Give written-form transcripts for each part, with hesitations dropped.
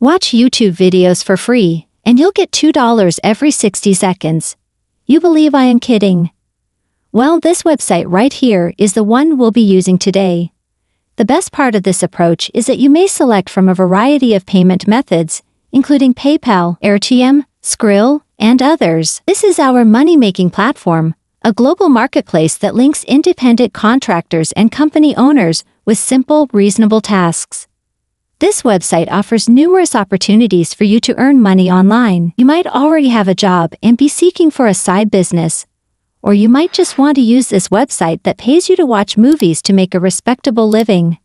Watch YouTube videos for free, and you'll get $2 every 60 seconds. You believe I am kidding? Well, this website right here is the one we'll be using today. The best part of this approach is that you may select from a variety of payment methods, including PayPal, AirTM, Skrill, and others. This is our money-making platform, a global marketplace that links independent contractors and company owners with simple, reasonable tasks. This website offers numerous opportunities for you to earn money online. You might already have a job and be seeking for a side business, or you might just want to use this website that pays you to watch movies to make a respectable living.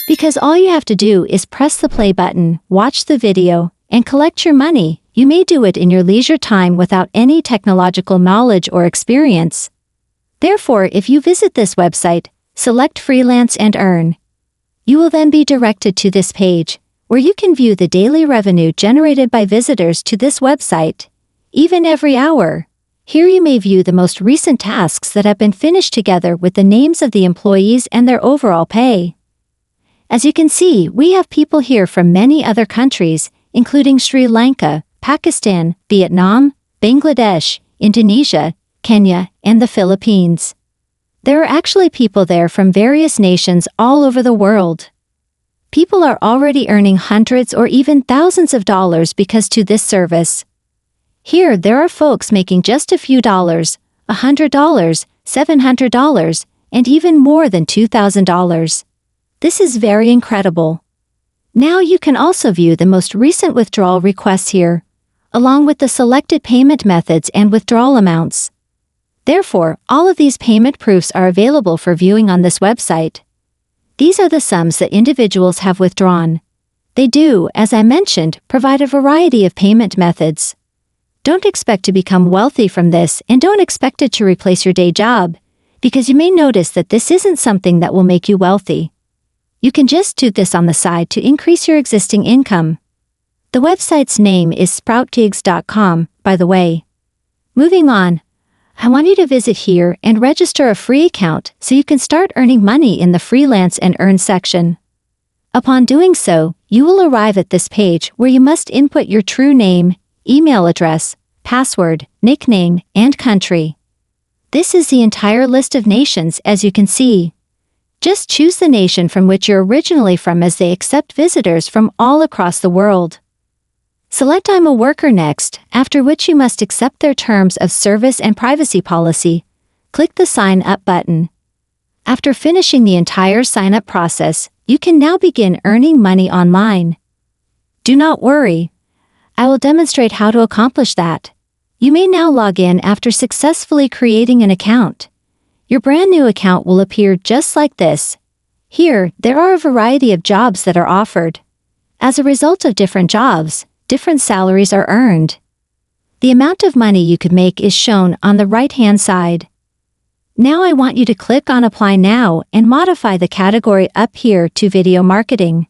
Because all you have to do is press the play button, watch the video, and collect your money. You may do it in your leisure time without any technological knowledge or experience. Therefore, if you visit this website, select Freelance and Earn. You will then be directed to this page, where you can view the daily revenue generated by visitors to this website, even every hour. Here you may view the most recent tasks that have been finished together with the names of the employees and their overall pay. As you can see, we have people here from many other countries, including Sri Lanka, Pakistan, Vietnam, Bangladesh, Indonesia, Kenya, and the Philippines. There are actually people there from various nations all over the world. People are already earning hundreds or even thousands of dollars because to this service. Here, there are folks making just a few dollars, $100, $700, and even more than $2,000. This is very incredible. Now you can also view the most recent withdrawal requests here, along with the selected payment methods and withdrawal amounts. Therefore, all of these payment proofs are available for viewing on this website. These are the sums that individuals have withdrawn. They do, as I mentioned, provide a variety of payment methods. Don't expect to become wealthy from this, and don't expect it to replace your day job, because you may notice that this isn't something that will make you wealthy. You can just do this on the side to increase your existing income. The website's name is SproutGigs.com, by the way. Moving on, I want you to visit here and register a free account so you can start earning money in the Freelance and Earn section. Upon doing so, you will arrive at this page where you must input your true name, email address, password, nickname, and country. This is the entire list of nations, as you can see. Just choose the nation from which you're originally from, as they accept visitors from all across the world. Select I'm a worker next, after which you must accept their terms of service and privacy policy. Click the Sign Up button. After finishing the entire sign-up process, you can now begin earning money online. Do not worry. I will demonstrate how to accomplish that. You may now log in after successfully creating an account. Your brand new account will appear just like this. Here, there are a variety of jobs that are offered. As a result of different jobs, different salaries are earned. The amount of money you could make is shown on the right-hand side. Now I want you to click on Apply Now and modify the category up here to Video Marketing.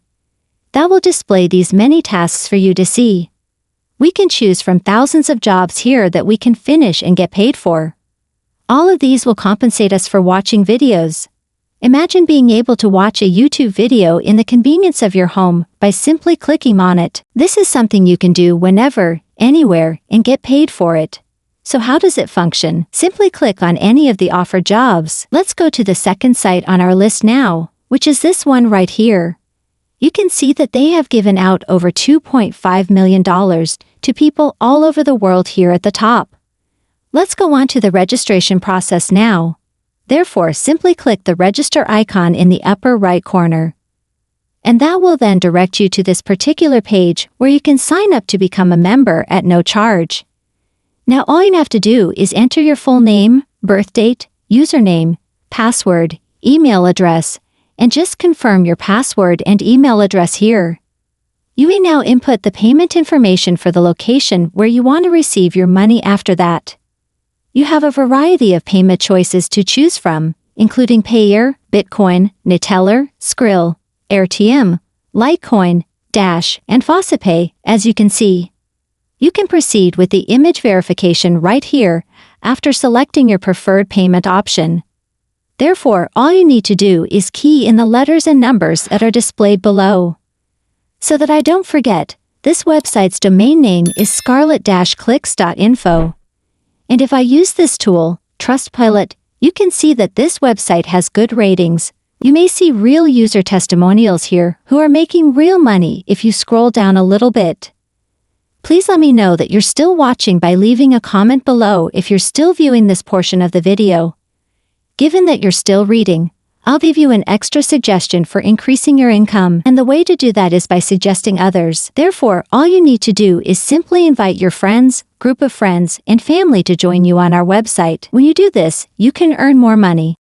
That will display these many tasks for you to see. We can choose from thousands of jobs here that we can finish and get paid for. All of these will compensate us for watching videos. Imagine being able to watch a YouTube video in the convenience of your home by simply clicking on it. This is something you can do whenever, anywhere, and get paid for it. So how does it function? Simply click on any of the offered jobs. Let's go to the second site on our list now, which is this one right here. You can see that they have given out over $2.5 million to people all over the world here at the top. Let's go on to the registration process now. Therefore, simply click the register icon in the upper right corner. And that will then direct you to this particular page where you can sign up to become a member at no charge. Now all you have to do is enter your full name, birth date, username, password, email address, and just confirm your password and email address here. You may now input the payment information for the location where you want to receive your money after that. You have a variety of payment choices to choose from, including Payeer, Bitcoin, Neteller, Skrill, AirTM, Litecoin, Dash, and FaucetPay, as you can see. You can proceed with the image verification right here after selecting your preferred payment option. Therefore, all you need to do is key in the letters and numbers that are displayed below. So that I don't forget, This website's domain name is scarlett-clicks.info. And if I use this tool, Trustpilot, you can see that this website has good ratings. You may see real user testimonials here who are making real money if you scroll down a little bit. Please let me know that you're still watching by leaving a comment below if you're still viewing this portion of the video. Given that you're still reading, I'll give you an extra suggestion for increasing your income, and the way to do that is by suggesting others. Therefore, all you need to do is simply invite your friends, group of friends, and family to join you on our website. When you do this, you can earn more money.